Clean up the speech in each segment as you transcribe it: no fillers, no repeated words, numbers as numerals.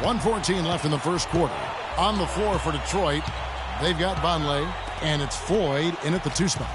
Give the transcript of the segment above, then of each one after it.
1:14 left in the first quarter. On the floor for Detroit, they've got Vonleh, and it's Floyd in at the 2 spot.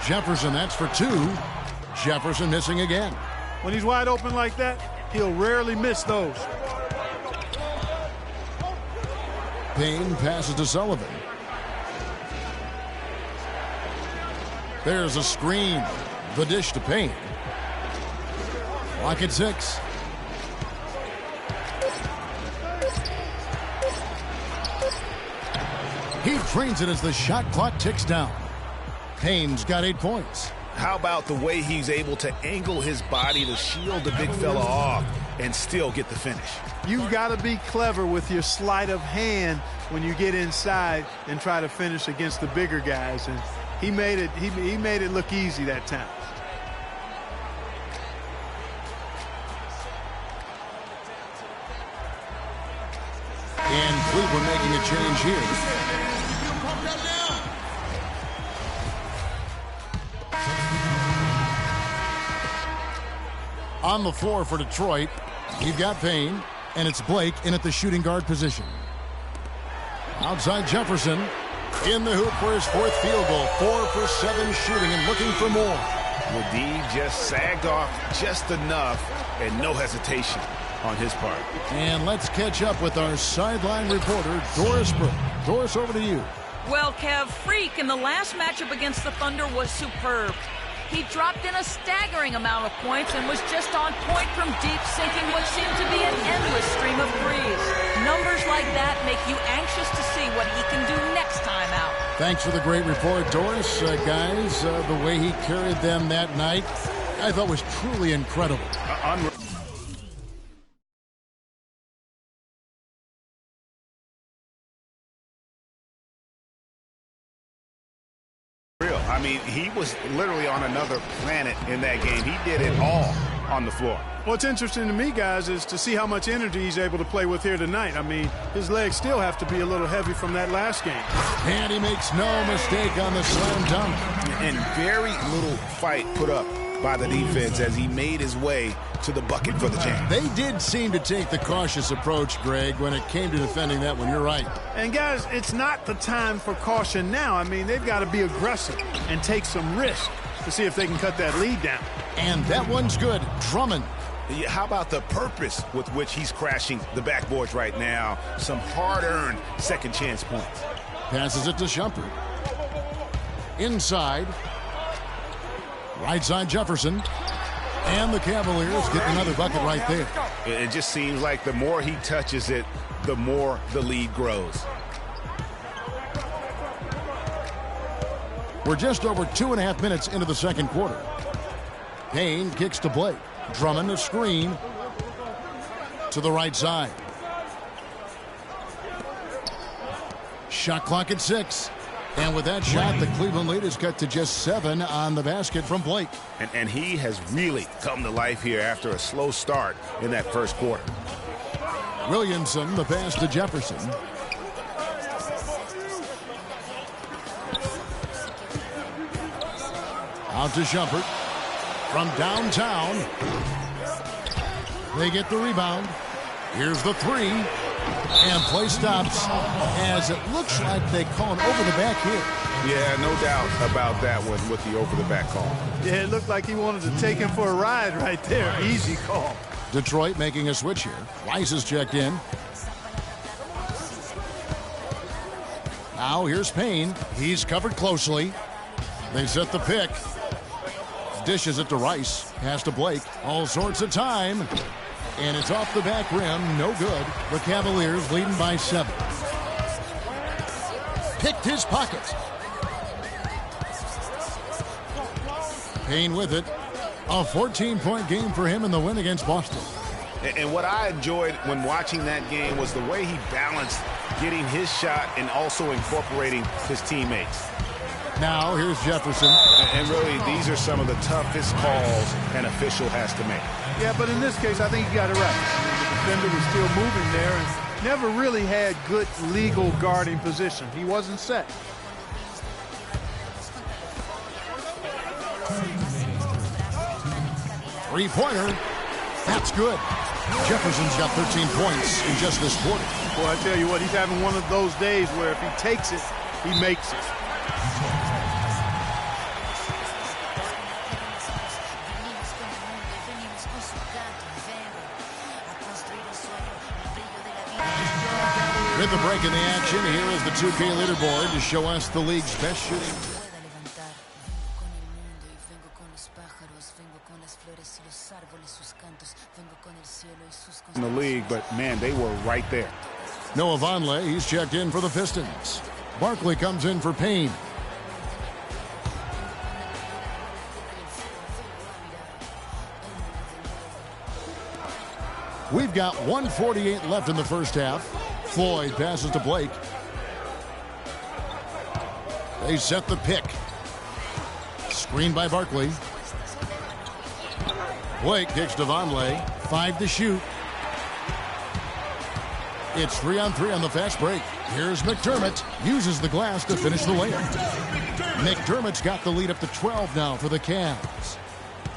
Jefferson, that's for 2. Jefferson missing again. When he's wide open like that, he'll rarely miss those. Payne passes to Sullivan. There's a screen. The dish to Payne. Clock at 6. He drains it as the shot clock ticks down. Payne's got 8 points. How about the way he's able to angle his body to shield the big fella off and still get the finish? You've got to be clever with your sleight of hand when you get inside and try to finish against the bigger guys. And he made it look easy that time. And Cleveland making a change here. On the floor for Detroit, you've got Payne, and it's Blake in at the shooting guard position. Outside Jefferson, in the hoop for his 4th field goal. 4 for 7 shooting and looking for more. Ledee just sagged off just enough and no hesitation on his part. And let's catch up with our sideline reporter, Doris Burke. Doris, over to you. Well, Kev, Freak in the last matchup against the Thunder was superb. He dropped in a staggering amount of points and was just on point from deep, sinking what seemed to be an endless stream of threes. Numbers like that make you anxious to see what he can do next time out. Thanks for the great report, Doris. Guys, the way he carried them that night, I thought was truly incredible. I mean, he was literally on another planet in that game. He did it all on the floor. What's interesting to me, guys, is to see how much energy he's able to play with here tonight. I mean, his legs still have to be a little heavy from that last game. And he makes no mistake on the slam dunk. And very little fight put up by the defense as he made his way to the bucket for the jam. They did seem to take the cautious approach, Greg, when it came to defending that one. You're right. And, guys, it's not the time for caution now. I mean, they've got to be aggressive and take some risk to see if they can cut that lead down. And that one's good. Drummond. How about the purpose with which he's crashing the backboards right now? Some hard-earned second chance points. Passes it to Shumpert. Inside. Right side Jefferson. And the Cavaliers get another bucket right there. It just seems like the more he touches it, the more the lead grows. We're just over 2.5 minutes into the second quarter. Payne kicks to Blake. Drummond a screen to the right side. Shot clock at 6. And with that shot, the Cleveland lead is cut to just 7 on the basket from Blake. And he has really come to life here after a slow start in that first quarter. Williamson, the pass to Jefferson. Out to Shumpert. From downtown. They get the rebound. Here's the 3. And play stops as it looks like they call an over-the-back here. Yeah, no doubt about that one with the over-the-back call. Yeah, it looked like he wanted to take him for a ride right there. Easy call. Detroit making a switch here. Rice is checked in. Now here's Payne. He's covered closely. They set the pick. Dishes it to Rice. Pass to Blake. All sorts of time. And it's off the back rim. No good. The Cavaliers leading by 7. Picked his pockets. Payne with it. A 14-point game for him in the win against Boston. And what I enjoyed when watching that game was the way he balanced getting his shot and also incorporating his teammates. Now here's Jefferson. And really, these are some of the toughest calls an official has to make. Yeah, but in this case, I think he got it right. The defender was still moving there and never really had good legal guarding position. He wasn't set. That's good. Jefferson's got 13 points in just this quarter. Well, I tell you what, he's having one of those days where if he takes it, he makes it. With the break in the action, here is the 2K leaderboard to show us the league's best shooting. In the league, but man, they were right there. Noah Vonleh, he's checked in for the Pistons. Barkley comes in for Payne. We've got 1:48 left in the first half. Floyd passes to Blake. They set the pick. Screened by Barkley. Blake kicks to Vonleh. 5 to shoot. It's 3-on-3 on the fast break. Here's McDermott. Uses the glass to finish the layup. McDermott's got the lead up to 12 now for the Cavs.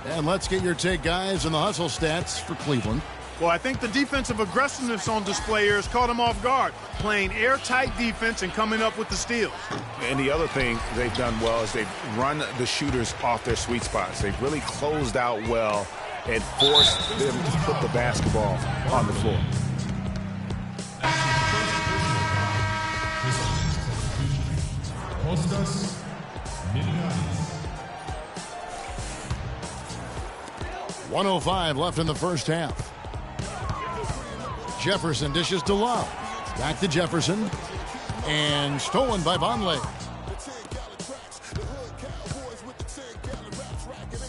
And let's get your take, guys, on the hustle stats for Cleveland. Well, I think the defensive aggressiveness on display here has caught him off guard, playing airtight defense and coming up with the steals. And the other thing they've done well is they've run the shooters off their sweet spots. They've really closed out well and forced them to put the basketball on the floor. .105 left in the first half. Jefferson dishes to Love. Back to Jefferson. And stolen by Vonleh.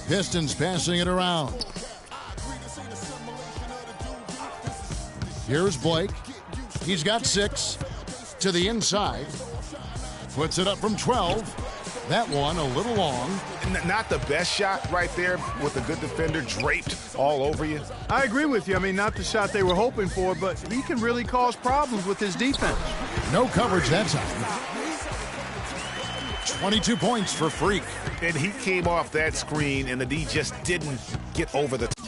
Pistons passing it around. Here's Blake. He's got 6. To the inside. Puts it up from 12. That one a little long. Not the best shot right there with a good defender draped all over you. I agree with you. I mean, not the shot they were hoping for, but he can really cause problems with his defense. No coverage that time. 22 points for Freak. And he came off that screen, and the D just didn't get over the top.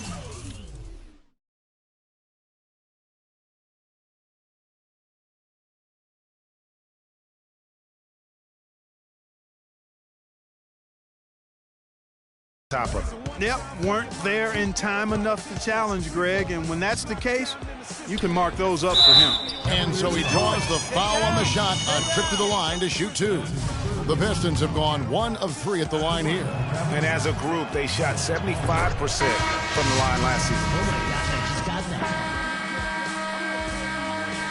Yep, weren't there in time enough to challenge Greg, and when that's the case, you can mark those up for him. And so he draws the foul on the shot, a trip to the line to shoot 2. The Pistons have gone 1 of 3 at the line here. And as a group, they shot 75% from the line last season.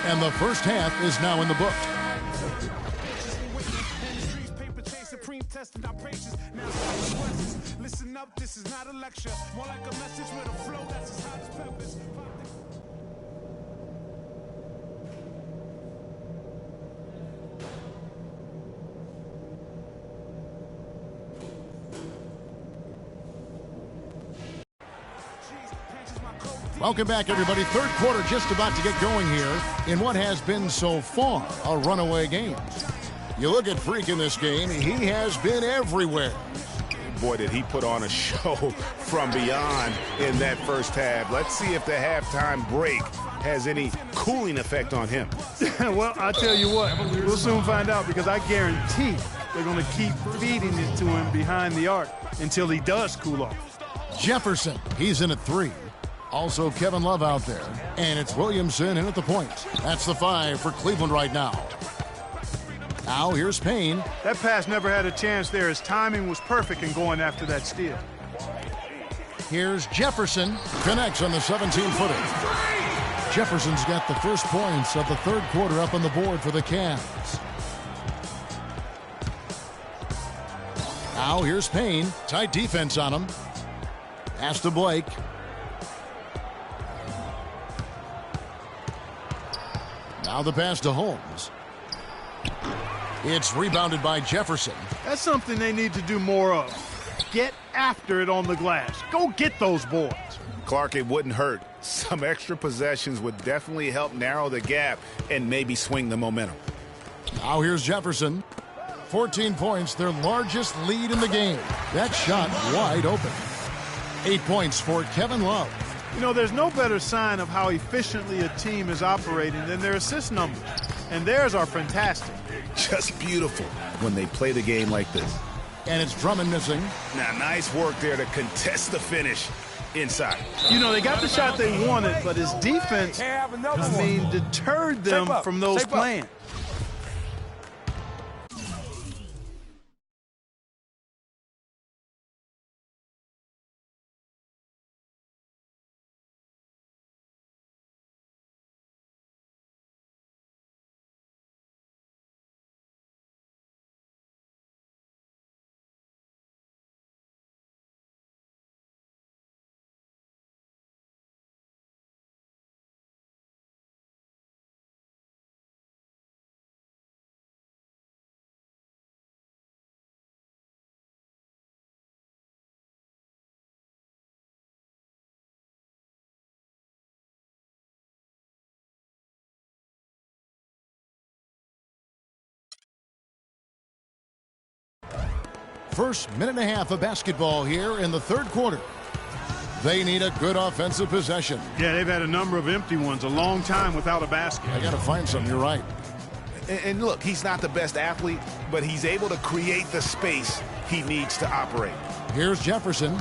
And the first half is now in the book. Listen up, this is not a lecture. More like a message with a flow that's as hot as peppers. Welcome back, everybody. Third quarter just about to get going here in what has been so far a runaway game. You look at Freak in this game, he has been everywhere. Boy, did he put on a show from beyond in that first half. Let's see if the halftime break has any cooling effect on him. Well, I'll tell you what, we'll soon find out, because I guarantee they're going to keep feeding it to him behind the arc until he does cool off. Jefferson, he's in at 3. Also Kevin Love out there. And it's Williamson in at the point. That's the 5 for Cleveland right now. Now here's Payne. That pass never had a chance there. His timing was perfect in going after that steal. Here's Jefferson. Connects on the 17-footer. Jefferson's got the first points of the third quarter up on the board for the Cavs. Now here's Payne. Tight defense on him. Pass to Blake. Now the pass to Holmes. It's rebounded by Jefferson. That's something they need to do more of. Get after it on the glass. Go get those boards. Clark, it wouldn't hurt. Some extra possessions would definitely help narrow the gap and maybe swing the momentum. Now here's Jefferson. 14 points, their largest lead in the game. That shot wide open. 8 points for Kevin Love. You know, there's no better sign of how efficiently a team is operating than their assist numbers. And theirs are fantastic. Just beautiful when they play the game like this. And it's Drummond missing. Now, nice work there to contest the finish inside. You know, they got the shot they wanted, but his defense, deterred them from those plans. First minute and a half of basketball here in the third quarter. They need a good offensive possession. Yeah, they've had a number of empty ones, a long time without a basket. I got to find some, you're right. And look, he's not the best athlete, but he's able to create the space he needs to operate. Here's Jefferson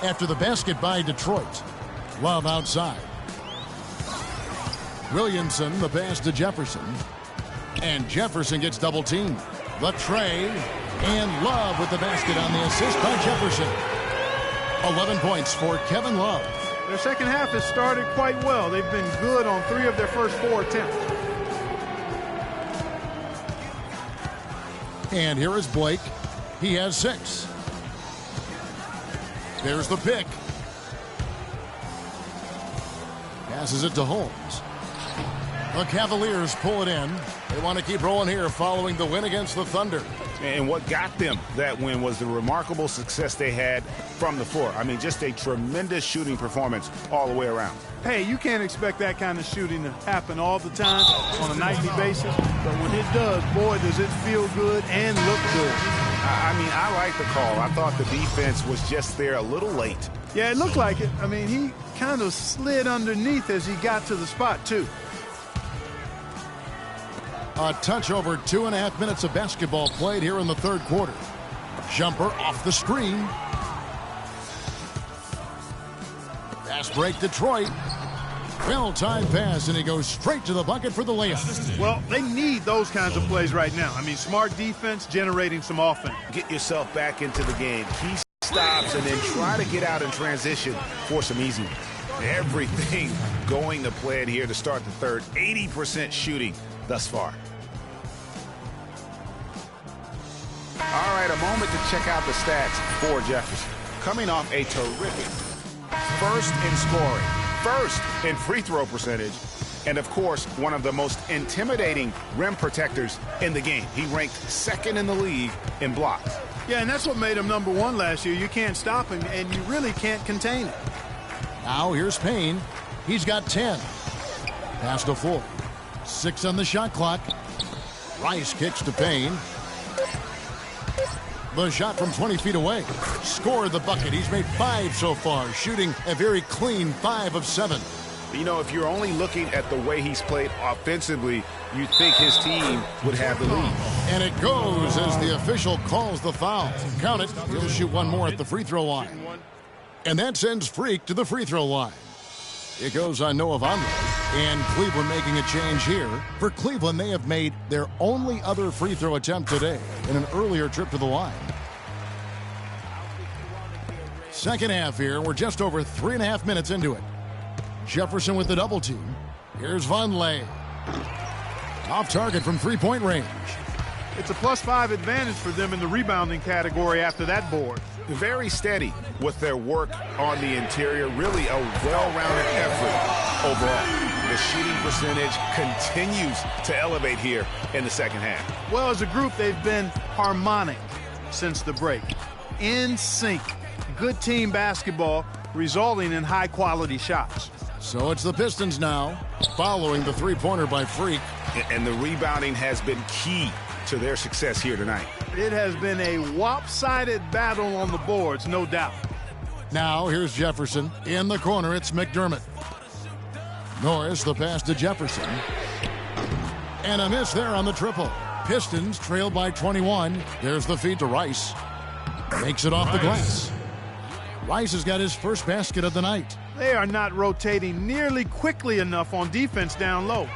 after the basket by Detroit. Love outside. Williamson, the pass to Jefferson. And Jefferson gets double teamed. The tray, and Love with the basket on the assist by Jefferson. 11 points for Kevin Love. Their second half has started quite well. They've been good on 3 of their first 4 attempts. And here is Blake. He has 6. There's the pick. Passes it to Holmes. The Cavaliers pull it in. They want to keep rolling here following the win against the Thunder. And what got them that win was the remarkable success they had from the floor. I mean, just a tremendous shooting performance all the way around. Hey, you can't expect that kind of shooting to happen all the time on a nightly basis. But when it does, boy, does it feel good and look good. I mean, I like the call. I thought the defense was just there a little late. Yeah, it looked like it. I mean, he kind of slid underneath as he got to the spot, too. A touch over 2.5 minutes of basketball played here in the third quarter. Jumper off the screen. Fast break Detroit. Well-timed pass, and he goes straight to the bucket for the layup. Well, they need those kinds of plays right now. I mean, smart defense generating some offense. Get yourself back into the game. Key stops and then try to get out in transition for some easy ones. Everything going to plan here to start the third. 80% shooting thus far. All right, a moment to check out the stats for Jefferson. Coming off a terrific first in scoring, first in free throw percentage, and of course, one of the most intimidating rim protectors in the game. He ranked second in the league in blocks. Yeah, and that's what made him number 1 last year. You can't stop him, and you really can't contain it. Now here's Payne. He's got 10. Pass to Ford. 6 on the shot clock. Rice kicks to Payne. The shot from 20 feet away. Scored the bucket. He's made 5 so far, shooting a very clean 5 of 7. You know, if you're only looking at the way he's played offensively, you'd think his team would have the lead. And it goes as the official calls the foul. Count it. He'll shoot one more at the free throw line. And that sends Freak to the free throw line. It goes on Noah Vonleh. And Cleveland making a change here. For Cleveland, they have made their only other free throw attempt today in an earlier trip to the line. Second half here. We're just over 3.5 minutes into it. Jefferson with the double team. Here's Vonleh. Off target from three-point range. It's a +5 advantage for them in the rebounding category after that board. Very steady with their work on the interior. Really a well-rounded effort overall. The shooting percentage continues to elevate here in the second half. Well, as a group, they've been harmonic since the break. In sync. Good team basketball resulting in high-quality shots. So it's the Pistons now, following the three-pointer by Freak. And the rebounding has been key to their success here tonight. It has been a lopsided battle on the boards, no doubt. Now here's Jefferson. In the corner, it's McDermott. Norris, the pass to Jefferson. And a miss there on the triple. Pistons trail by 21. There's the feed to Rice. Makes it off the glass. Rice has got his first basket of the night. They are not rotating nearly quickly enough on defense down low.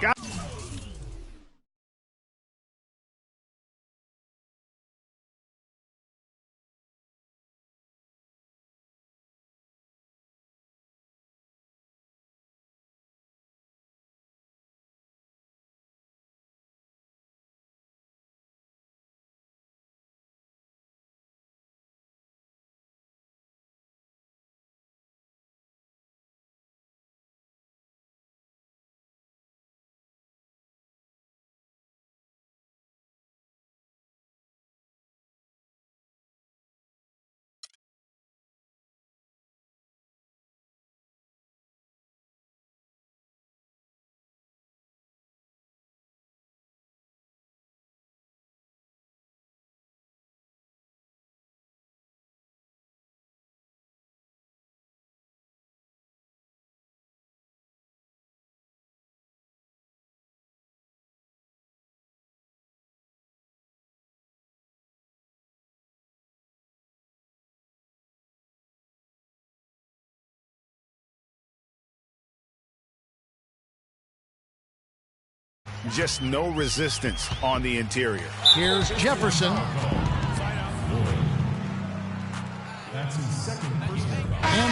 Just no resistance on the interior. Here's Jefferson. And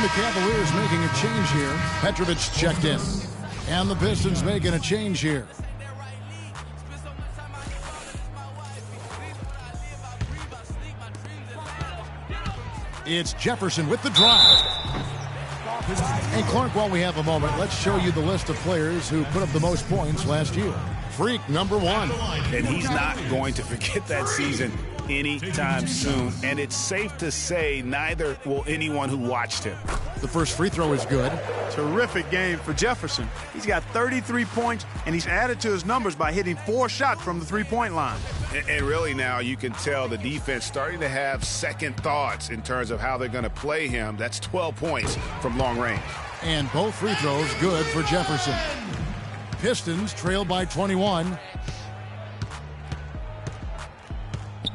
the Cavaliers making a change here. Petrovic checked in. And the Pistons making a change here. It's Jefferson with the drive. And Clark, while we have a moment, let's show you the list of players who put up the most points last year. Freak, number 1. And he's not going to forget that season anytime soon. And it's safe to say neither will anyone who watched him. The first free throw is good. Terrific game for Jefferson. He's got 33 points, and he's added to his numbers by hitting 4 shots from the three-point line. And really now you can tell the defense starting to have second thoughts in terms of how they're going to play him. That's 12 points from long range. And both free throws good for Jefferson. Pistons trail by 21.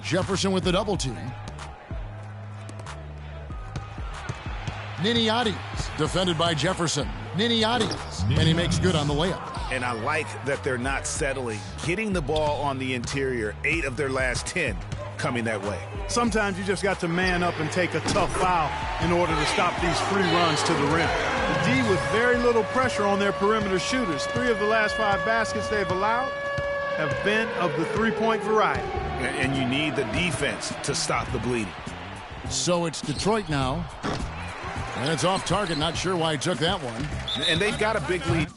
Jefferson with the double team. Niniades defended by Jefferson. Niniades, and he makes good on the layup. And I like that they're not settling. Getting the ball on the interior, 8 of their last 10 coming that way. Sometimes you just got to man up and take a tough foul in order to stop these free runs to the rim. The D with very little pressure on their perimeter shooters. 3 of the last 5 baskets they've allowed have been of the three-point variety. And you need the defense to stop the bleeding. So it's Detroit now. And it's off target. Not sure why he took that one. And they've got a big lead.